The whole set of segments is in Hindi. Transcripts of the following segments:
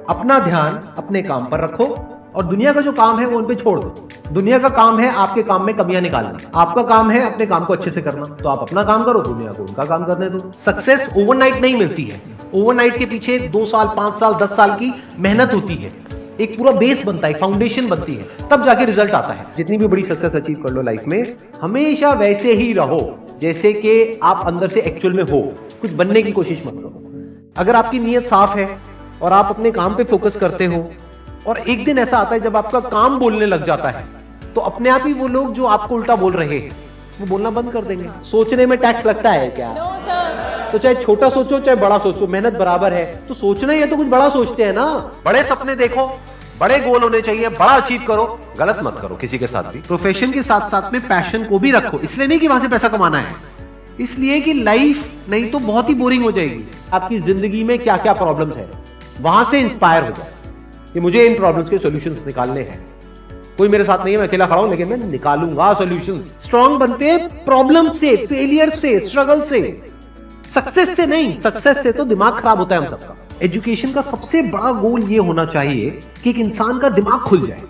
अपना ध्यान अपने काम पर रखो और दुनिया का जो काम है वो उन पे छोड़ दो। दुनिया का काम है आपके काम में कमियां निकालना, आपका काम है अपने काम को अच्छे से करना। तो आप अपना काम करो, दुनिया को उनका काम करने दो। सक्सेस ओवरनाइट नहीं मिलती है। ओवरनाइट के पीछे 2 साल, 5 साल, 10 साल की मेहनत होती है। एक पूरा बेस बनता है, फाउंडेशन बनती है, तब जाके रिजल्ट आता है। जितनी भी बड़ी सक्सेस अचीव कर लो लाइफ में, हमेशा वैसे ही रहो जैसे कि आप अंदर से एक्चुअल में हो। कुछ बनने की कोशिश मत करो। अगर आपकी नीयत साफ है और आप अपने काम पे फोकस करते हो और एक दिन ऐसा आता है जब आपका काम बोलने लग जाता है, तो अपने आप ही वो लोग जो आपको उल्टा बोल रहे हैं वो बोलना बंद कर देंगे। सोचने में टैक्स लगता है क्या? तो चाहे छोटा सोचो चाहे बड़ा सोचो, मेहनत बराबर है। तो सोचना ही है तो कुछ बड़ा सोचते हैं ना। बड़े सपने देखो, बड़े गोल होने चाहिए, बड़ा अचीव करो। गलत मत करो किसी के साथ भी। प्रोफेशन के साथ साथ में पैशन को भी रखो। इसलिए नहीं कि वहां से पैसा कमाना है, इसलिए कि लाइफ नहीं तो बहुत ही बोरिंग हो जाएगी। आपकी जिंदगी में क्या क्या प्रॉब्लम्स है, वहां से इंस्पायर हो जाए कि मुझे इन प्रॉब्लम्स के सॉल्यूशंस निकालने हैं। कोई मेरे साथ नहीं है, मैं अकेला खड़ा हूं, लेकिन मैं निकालूंगा सॉल्यूशन। स्ट्रांग बनते हैं प्रॉब्लम से, फेलियर से, स्ट्रगल से, सक्सेस से नहीं। सक्सेस से तो दिमाग खराब होता है हम सबका। एजुकेशन का सबसे बड़ा गोल ये होना चाहिए कि एक इंसान का दिमाग खुल जाए,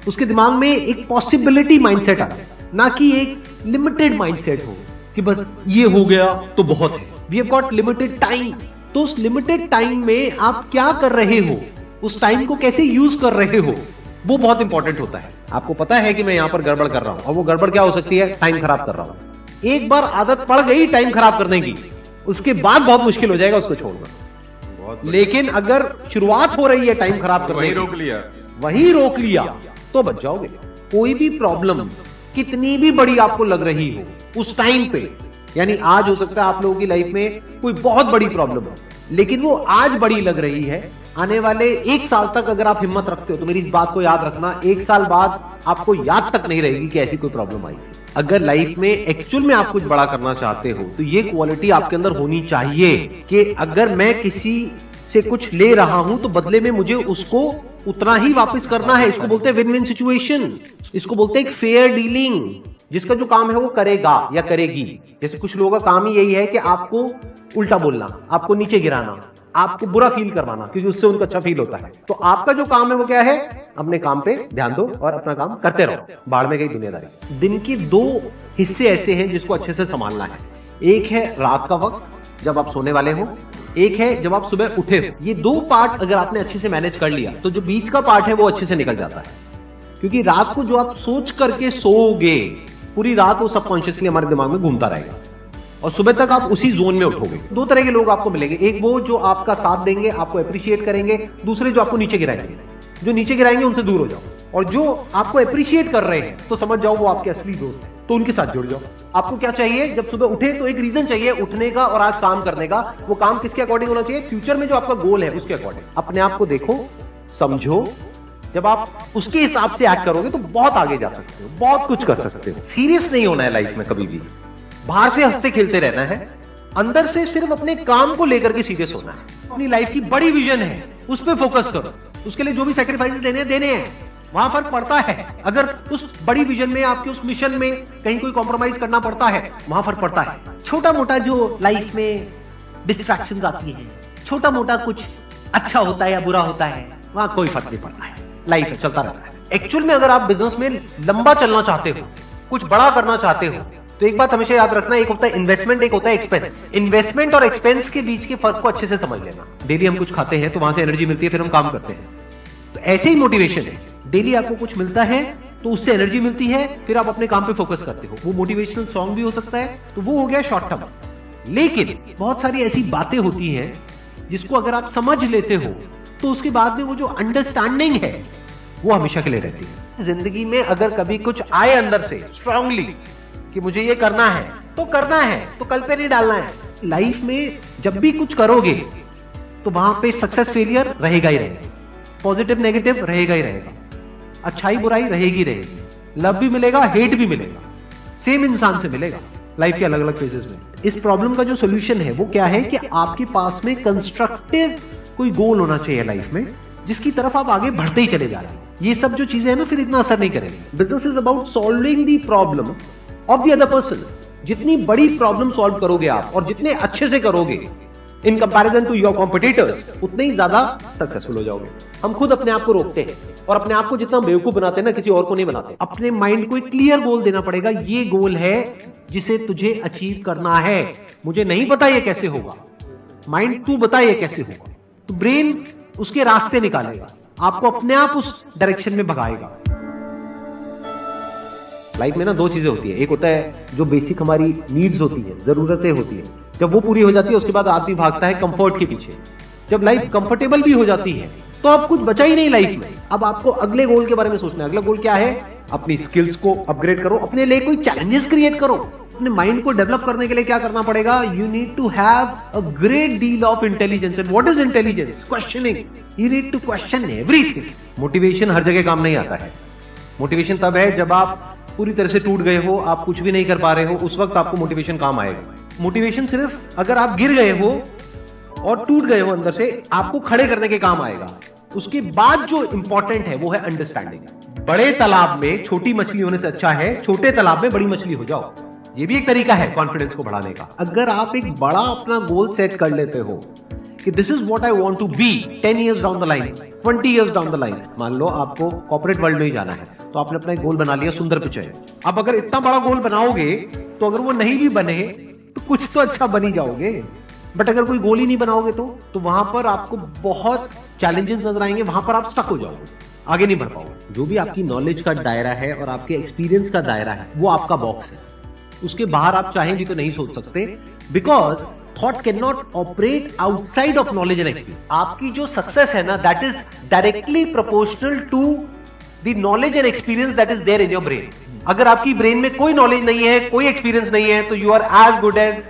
उसके दिमाग में एक पॉसिबिलिटी माइंडसेट आए, ना कि एक लिमिटेड माइंडसेट हो कि बस ये हो गया तो बहुत है। We have got limited time. तो उस लिमिटेड टाइम में आप क्या कर रहे हो, उस टाइम को कैसे यूज कर रहे हो, वो बहुत इंपॉर्टेंट होता है। आपको पता है कि मैं यहां पर गड़बड़ कर रहा हूं, और वो गड़बड़ क्या हो सकती है? टाइम खराब कर रहा हूं। एक बार आदत पड़ गई टाइम खराब करने की, उसके बाद बहुत मुश्किल हो जाएगा उसको छोड़ना। लेकिन अगर शुरुआत हो रही है टाइम खराब करने की, वही रोक लिया तो बच जाओगे। कोई भी प्रॉब्लम कितनी भी बड़ी आपको लग रही हो उस टाइम पे, यानी आज हो सकता है आप लोगों की लाइफ में कोई बहुत बड़ी प्रॉब्लम हो, लेकिन वो आज बड़ी लग रही है, आने वाले 1 साल तक अगर आप हिम्मत रखते हो तो मेरी इस बात को याद रखना, 1 साल बाद आपको याद तक नहीं रहेगी कि ऐसी कोई प्रॉब्लम आई थी। अगर लाइफ में एक्चुअल में आप कुछ बड़ा करना चाहते हो तो ये क्वालिटी आपके अंदर होनी चाहिए कि अगर मैं किसी से कुछ ले रहा हूं तो बदले में मुझे उसको उतना ही वापस करना है। इसको बोलते हैं विन विन सिचुएशन, इसको बोलते हैं एक फेयर डीलिंग। जिसका जो काम है वो करेगा या करेगी। जैसे कुछ लोगों का काम ही यही है कि आपको उल्टा बोलना, आपको नीचे गिराना, आपको बुरा फील करवाना, क्योंकि उससे उनको अच्छा फील होता है। तो आपका जो काम है वो क्या है? अपने काम पे ध्यान दो और अपना काम करते रहो। बाढ़ में गई दुनियादारी। दिन के 2 हिस्से ऐसे हैं जिसको अच्छे से संभालना है। एक है रात का वक्त जब आप सोने वाले हो, एक है जब आप सुबह उठे हो। ये 2 पार्ट अगर आपने अच्छे से मैनेज कर लिया तो जो बीच का पार्ट है वो अच्छे से निकल जाता है। क्योंकि रात को जो आप सोच करके सोओगे, पूरी रात वो सबकॉन्शियसली हमारे दिमाग में घूमता रहेगा और सुबह तक आप उसी जोन में उठोगे। 2 तरह के लोग आपको मिलेंगे, एक वो जो आपका साथ देंगे, आपको अप्रिशिएट करेंगे, दूसरे जो आपको नीचे गिराएंगे। जो नीचे गिराएंगे उनसे दूर हो जाओ, और जो आपको अप्रिशिएट कर रहे हैं तो समझ जाओ वो आपके असली दोस्त हैं, तो उनके साथ जुड़ जाओ। आपको क्या चाहिए? जब सुबह उठे तो एक रीजन चाहिए उठने का और आज काम करने का। वो काम किसके अकॉर्डिंग होना चाहिए? फ्यूचर में जो आपका गोल है उसके अकॉर्डिंग। अपने आप को देखो, समझो। जब आप उसके हिसाब से एक्ट करोगे तो बहुत आगे जा सकते हो, बहुत कुछ कर सकते हो। सीरियस नहीं होना है लाइफ में कभी भी। बाहर से हंसते खेलते रहना है, अंदर से सिर्फ अपने काम को लेकर के सीरियस होना है। अपनी लाइफ की बड़ी विजन है, उस पर फोकस करो। उसके लिए जो भी सैक्रिफाइस देने हैं, वहां फर्क पड़ता है। अगर उस बड़ी विजन में, आपके उस मिशन में कहीं कोई कॉम्प्रोमाइज करना पड़ता है, वहां फर्क पड़ता है। छोटा मोटा जो लाइफ में डिस्ट्रैक्शंस आती हैं, छोटा मोटा कुछ अच्छा होता है या बुरा होता है, वहां कोई फर्क नहीं पड़ता है। लाइफ है, चलता रहता है। एक्चुअल में अगर आप बिजनेस में लंबा चलना चाहते हो, कुछ बड़ा करना चाहते हो, तो एक बात हमेशा याद रखना, एक होता है इन्वेस्टमेंट, एक होता है एक्सपेंस। इन्वेस्टमेंट और एक्सपेंस के बीच के फर्क को अच्छे से समझ लेना। डेली हम कुछ खाते हैं तो वहां से एनर्जी मिलती है, फिर हम काम करते हैं। तो ऐसे ही मोटिवेशन है, डेली आपको कुछ मिलता है तो उससे एनर्जी मिलती है, फिर आप अपने काम पे फोकस करते हो। वो मोटिवेशनल सॉन्ग भी हो सकता है, तो वो हो गया शॉर्ट टर्म। लेकिन बहुत सारी ऐसी बातें होती हैं जिसको अगर आप समझ लेते हो तो उसके बाद में वो जो अंडरस्टैंडिंग है वो हमेशा के लिए रहती है। जिंदगी में अगर कभी कुछ आए अंदर से स्ट्रांगली कि मुझे ये करना है तो करना है, तो कल पे नहीं डालना है। लाइफ में जब भी कुछ करोगे तो वहां पे सक्सेस फेलियर रहेगा ही रहेगा, पॉजिटिव नेगेटिव रहेगा ही रहेगा, अच्छाई बुराई रहेगी रहेगी, लव भी मिलेगा, हेट भी मिलेगा, सेम इंसान से मिलेगा लाइफ के अलग अलग फेजेस में। इस प्रॉब्लम का जो सोल्यूशन है वो क्या है कि आपके पास में कंस्ट्रक्टिव कोई गोल होना चाहिए लाइफ में, जिसकी तरफ आप आगे बढ़ते ही चले जा रहे हैं। ये सब जो चीजें हैं ना, फिर इतना असर नहीं करेंगे। Business is about solving the problem of the other person. जितनी बड़ी प्रॉब्लम सॉल्व करोगे आप और जितने अच्छे से करोगे, in comparison to your competitors, उतने ही ज्यादा सक्सेसफुल हो जाओगे। हम खुद अपने आप को रोकते हैं और अपने आप को जितना बेवकूफ बनाते हैं ना, किसी और को नहीं बनाते। अपने माइंड को एक क्लियर गोल देना पड़ेगा, ये गोल है जिसे तुझे अचीव करना है। मुझे नहीं पता ये कैसे होगा, माइंड तू बता ये कैसे होगा, तो ब्रेन उसके रास्ते निकालेगा, आपको अपने आप उस डायरेक्शन में भगाएगा। लाइफ में ना दो चीजें होती है, एक होता है जो बेसिक हमारी नीड्स होती है, जरूरतें होती है, जब वो पूरी हो जाती है उसके बाद आदमी भागता है कंफर्ट के पीछे। जब लाइफ कंफर्टेबल भी हो जाती है तो अब कुछ बचा ही नहीं लाइफ में। अब आपको अगले गोल के बारे में सोचना है। अगला गोल क्या है? अपनी स्किल्स को अपग्रेड करो, अपने लिए कोई चैलेंजेस क्रिएट करो। अपने माइंड को डेवलप करने के लिए क्या करना पड़ेगा? You need to have a great deal of intelligence. And what is intelligence? Questioning. You need to question everything. Motivation हर जगह काम नहीं आता है। मोटिवेशन तब है जब आप पूरी तरह से टूट गए हो, आप कुछ भी नहीं कर पा रहे हो, उस वक्त आपको मोटिवेशन काम आएगा। मोटिवेशन सिर्फ अगर आप गिर गए हो और टूट गए हो अंदर से, आपको खड़े करने के काम आएगा। उसके बाद जो इंपॉर्टेंट है वो है अंडरस्टैंडिंग। बड़े तालाब में छोटी मछली होने से अच्छा है छोटे तालाब में बड़ी मछली हो जाओ। ये भी एक तरीका है कॉन्फिडेंस को बढ़ाने का। अगर आप एक बड़ा अपना गोल सेट कर लेते हो कि this is what I want to be 10 years down the line, 20 years down the line. मान लो आपको कॉर्पोरेट वर्ल्ड में ही जाना है, तो आपने अपना एक गोल बना लिया सुंदर पिचाई। अब अगर इतना बड़ा गोल बनाओगे तो अगर वो नहीं भी बने तो कुछ तो अच्छा बन ही जाओगे। बट अगर कोई गोल ही नहीं बनाओगे तो वहां पर आपको बहुत चैलेंजेस नजर आएंगे, वहां पर आप स्टक हो जाओगे, आगे नहीं बढ़ पाओगे। जो भी आपकी नॉलेज का दायरा है और आपके एक्सपीरियंस का दायरा है वो आपका बॉक्स है। उसके बाहर आप चाहें भी तो नहीं सोच सकते, because thought can not operate outside of knowledge and experience. आपकी जो सक्सेस है ना, that is directly proportional to the knowledge and experience that is there in your brain. अगर आपकी ब्रेन में कोई नॉलेज नहीं है, कोई एक्सपीरियंस नहीं है, तो you are as good as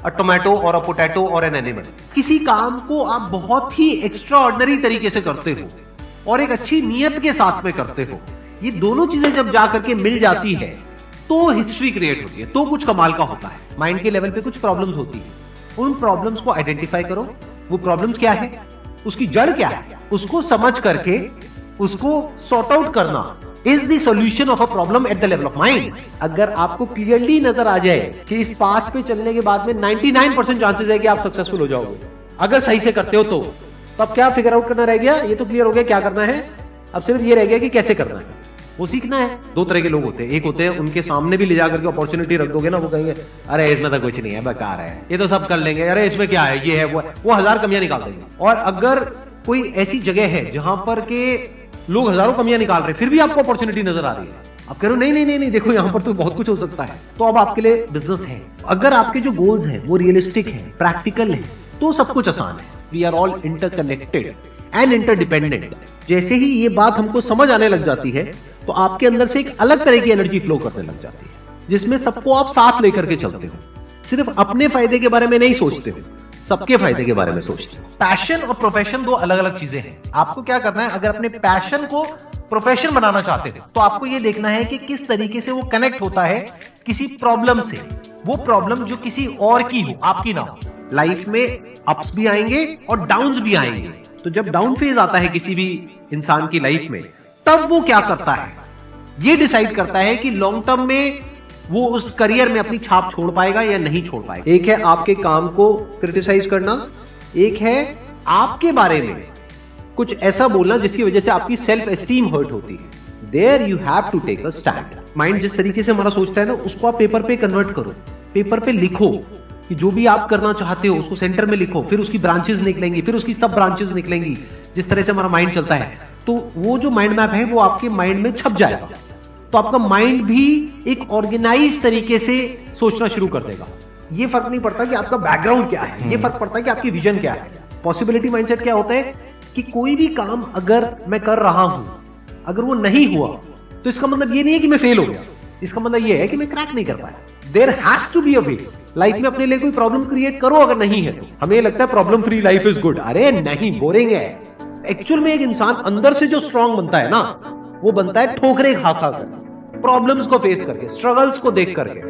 a tomato और अ पोटैटो और एन एनिमल। किसी काम को आप बहुत ही एक्स्ट्रा ऑर्डिनरी तरीके से करते हो और एक अच्छी नीयत के साथ में करते हो, ये दोनों चीजें जब जाकर के मिल जाती है तो हिस्ट्री क्रिएट होती है, तो कुछ कमाल का होता है। माइंड के लेवल पे कुछ प्रॉब्लम्स होती है, उन प्रॉब्लम्स को आइडेंटिफाई करो। वो प्रॉब्लम्स क्या है, उसकी जड़ क्या है, उसको समझ करके उसको सॉर्ट आउट करना is the solution of a problem at the level of mind. अगर आपको क्लियरली नजर आ जाए कि इस पाथ पे चलने के बाद में 99% चांसेस है कि आप सक्सेसफुल हो जाओगे अगर सही से करते हो, तो अब क्या फिगर आउट करना रह गया? ये तो क्लियर हो गया क्या करना है, अब सिर्फ ये रह गया कि कैसे करना है, वो सीखना है। दो तरह के लोग होते हैं, एक होते हैं उनके सामने भी ले जाकर के अपॉर्चुनिटी रख दोगे ना, वो कहेंगे अरे इसमें तो कुछ नहीं है, बेकार है, ये तो सब कर लेंगे, अरे इसमें क्या है, ये है वो 1000 कमियां निकाल देंगे। और अगर कोई ऐसी जगह है जहां पर के लोग हजारों कमियां निकाल रहे हैं फिर भी आपको अपॉर्चुनिटी नजर आ रही है, आप कह रहे हो नहीं नहीं नहीं देखो यहां पर तो बहुत कुछ हो सकता है, तो अब आपके लिए बिजनेस है। अगर आपके जो गोल्स हैं वो रियलिस्टिक है, प्रैक्टिकल है, तो सब कुछ आसान है। We are all interconnected and interdependent. जैसे ही ये बात हमको समझ आने लग जाती है तो आपके अंदर से एक अलग तरह की एनर्जी फ्लो करने लग जाती है, जिसमें सबको आप साथ लेकर के चलते हो। सिर्फ अपने फायदे के बारे में नहीं सोचते हो, सबके फायदे के बारे में सोचते हो। पैशन और प्रोफेशन दो अलग अलग चीजें हैं। आपको क्या करना है, अगर अपने पैशन को प्रोफेशन बनाना चाहते हो तो आपको यह देखना है कि किस तरीके से वो कनेक्ट होता है किसी प्रॉब्लम से, वो प्रॉब्लम जो किसी और की हो, आपकी ना हो। लाइफ में अप्स भी आएंगे और डाउन्स भी आएंगे, तो जब डाउन फेज आता है किसी भी इंसान की लाइफ में, तब वो क्या करता है, ये डिसाइड करता है कि लॉन्ग टर्म में वो उस करियर में अपनी छाप छोड़ पाएगा या नहीं छोड़ पाएगा। एक है आपके काम को क्रिटिसाइज करना, एक है आपके बारे में कुछ ऐसा बोलना जिसकी वजह से आपकी सेल्फ एस्टीम हर्ट होती है। There you have to take a stand. Mind जिस तरीके से हमारा सोचता है ना, उसको आप पेपर पे कन्वर्ट करो, पेपर पे लिखो कि जो भी आप करना चाहते हो उसको सेंटर में लिखो, फिर उसकी ब्रांचेस निकलेंगी, फिर उसकी सब ब्रांचेस निकलेंगी। जिस तरह से हमारा माइंड चलता है, तो वो जो माइंड मैप है वो आपके माइंड में छप जाएगा, तो आपका माइंड भी एक ऑर्गेनाइज तरीके से सोचना शुरू कर देगा। ये फर्क नहीं पड़ता कि आपका बैकग्राउंड क्या है, ये फर्क पड़ता है कि आपकी विजन क्या है। पॉसिबिलिटी माइंडसेट क्या होता है कि कोई भी काम अगर मैं कर रहा हूं, अगर वो नहीं हुआ तो इसका मतलब ये नहीं है कि मैं फेल हो गया, इसका मतलब ये है कि मैं क्रैक नहीं कर पाया। There has to be a way. Life में अपने लिए कोई प्रॉब्लम क्रिएट करो, अगर नहीं है तो। हमें लगता है problem free life is good, अरे नहीं, बोरिंग है। एक्चुअल में एक इंसान अंदर से जो स्ट्रांग बनता है ना, वो बनता है ठोकरे खा खा कर, प्रॉब्लम्स को फेस करके, स्ट्रगल्स को देख करके।